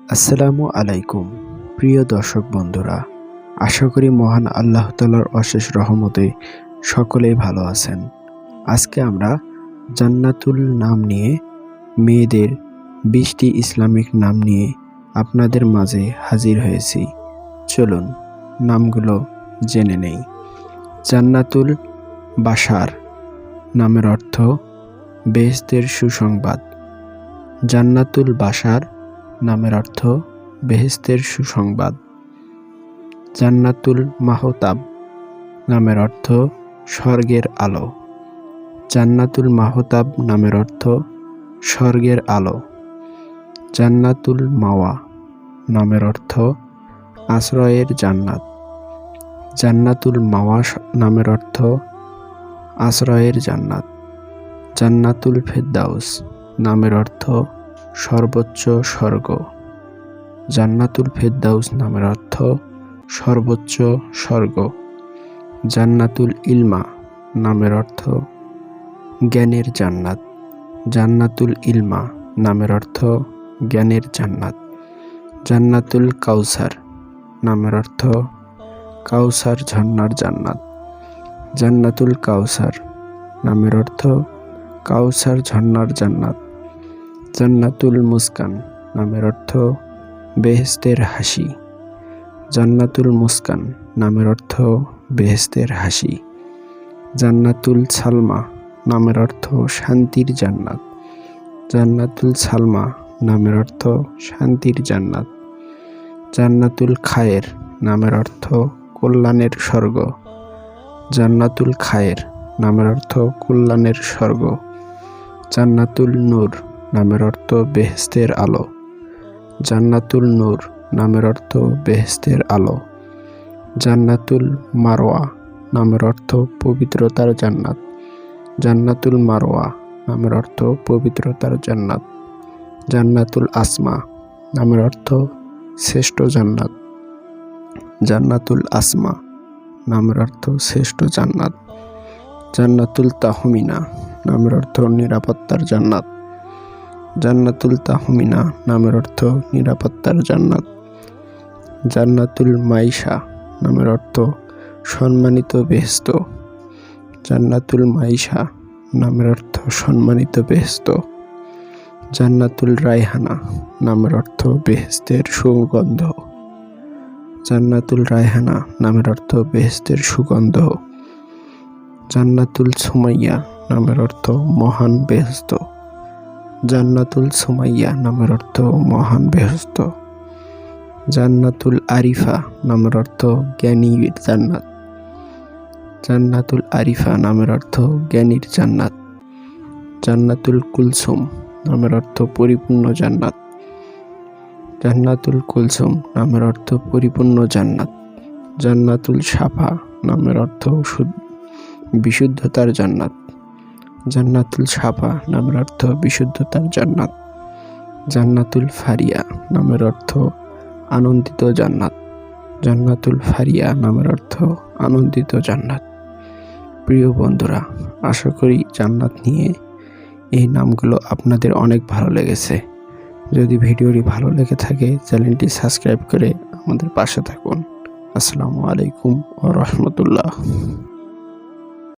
আসসালামু আলাইকুম প্রিয় দর্শক বন্ধুরা, আশা করি মহান আল্লাহ তাআলার অশেষ রহমতে সকলেই ভালো আছেন। আজকে আমরা জান্নাতুল নাম নিয়ে, মেয়েদের 20টি ইসলামিক নাম নিয়ে আপনাদের মাঝে হাজির হয়েছি। চলুন নামগুলো জেনে নেই। জান্নাতুল বাশার নামের অর্থ বেহেশতের সুসংবাদ। জান্নাতুল বাশার নামের অর্থ বেহেশতের সুসংবাদ। জান্নাতুল মাহতাব নামের অর্থ স্বর্গের আলো। জান্নাতুল মাহতাব নামের অর্থ স্বর্গের আলো। জান্নাতুল মাওয়া নামের অর্থ আশ্রয়ের জান্নাত। জান্নাতুল মাওয়া নামের অর্থ আশ্রয়ের জান্নাত। জান্নাতুল ফেরদাউস নামের অর্থ সর্বোচ্চ স্বর্গ। জান্নাতুল ফেরদাউস নামের অর্থ সর্বোচ্চ স্বর্গ। জান্নাতুল ইলমা নামের অর্থ জ্ঞানের জান্নাত। জান্নাতুল ইলমা নামের অর্থ জ্ঞানের জান্নাত। জান্নাতুল কাউসার নামের অর্থ কাউসার ঝর্ণার জান্নাত। জান্নাতুল কাউসার নামের অর্থ কাউসার ঝর্ণার জান্নাত। জান্নাতুল মুস্কান নামের অর্থ বেহেশতের হাসি। জান্নাতুল মুস্কান নামের অর্থ বেহেশতের হাসি। জান্নাতুল সালমা নামের অর্থ শান্তির জান্নাত। জান্নাতুল সালমা নামের অর্থ শান্তির জান্নাত। জান্নাতুল খায়ের নামের অর্থ কল্যাণের স্বর্গ। জান্নাতুল খায়ের নামের অর্থ কল্যাণের স্বর্গ। জান্নাতুল নূর নামের অর্থ বেহেশতের আলো। জান্নাতুল নূর নামের অর্থ বেহেশতের আলো। জান্নাতুল মারওয়া নামের অর্থ পবিত্রতার জান্নাত। জান্নাতুল মারওয়া নামের অর্থ পবিত্রতার জান্নাত। জান্নাতুল আসমা নামের অর্থ শ্রেষ্ঠ জান্নাত। জান্নাতুল আসমা নামের অর্থ শ্রেষ্ঠ জান্নাত। জান্নাতুল তাহমিনা নামের অর্থ নিরাপত্তার জান্নাত। জান্নাতুল তাহমিনা নামের অর্থ নিরাপত্তার জান্নাত। জান্নাতুল মাইশা নামের অর্থ সম্মানিত বেহেশত। জান্নাতুল মাইশা নামের অর্থ সম্মানিত বেহেশত। জান্নাতুল রায়হানা নামের অর্থ বেহেশতের সুগন্ধ। জান্নাতুল রায়হানা নামের অর্থ বেহেশতের সুগন্ধ। জান্নাতুল সুমাইয়া নামের অর্থ মহান বেহেশত। জান্নাতুল সুমাইয়া নামের অর্থ মহান বেহেশত। জান্নাতুল আরিফা নামের অর্থ জ্ঞানীর জান্নাত। জান্নাতুল আরিফা নামের অর্থ জ্ঞানীর জান্নাত। জান্নাতুল কুলসুম নামের অর্থ পরিপূর্ণ জান্নাত। জান্নাতুল কুলসুম নামের অর্থ পরিপূর্ণ জান্নাত। জান্নাতুল সাফা নামের অর্থ বিশুদ্ধতার জান্নাত। জান্নাতুল সাফা নামের অর্থ বিশুদ্ধতার জান্নাত। জান্নাতুল ফারিয়া নামের অর্থ আনন্দিত জান্নাত। জান্নাতুল ফারিয়া নামের অর্থ আনন্দিত জান্নাত। প্রিয় বন্ধুরা, আশা করি জান্নাত নিয়ে এই নামগুলো আপনাদের অনেক ভালো লেগেছে। যদি ভিডিওটি ভালো লেগে থাকে, চ্যানেলটি সাবস্ক্রাইব করে আমাদের পাশে থাকুন। আসসালামু আলাইকুম ওয়া রাহমাতুল্লাহ।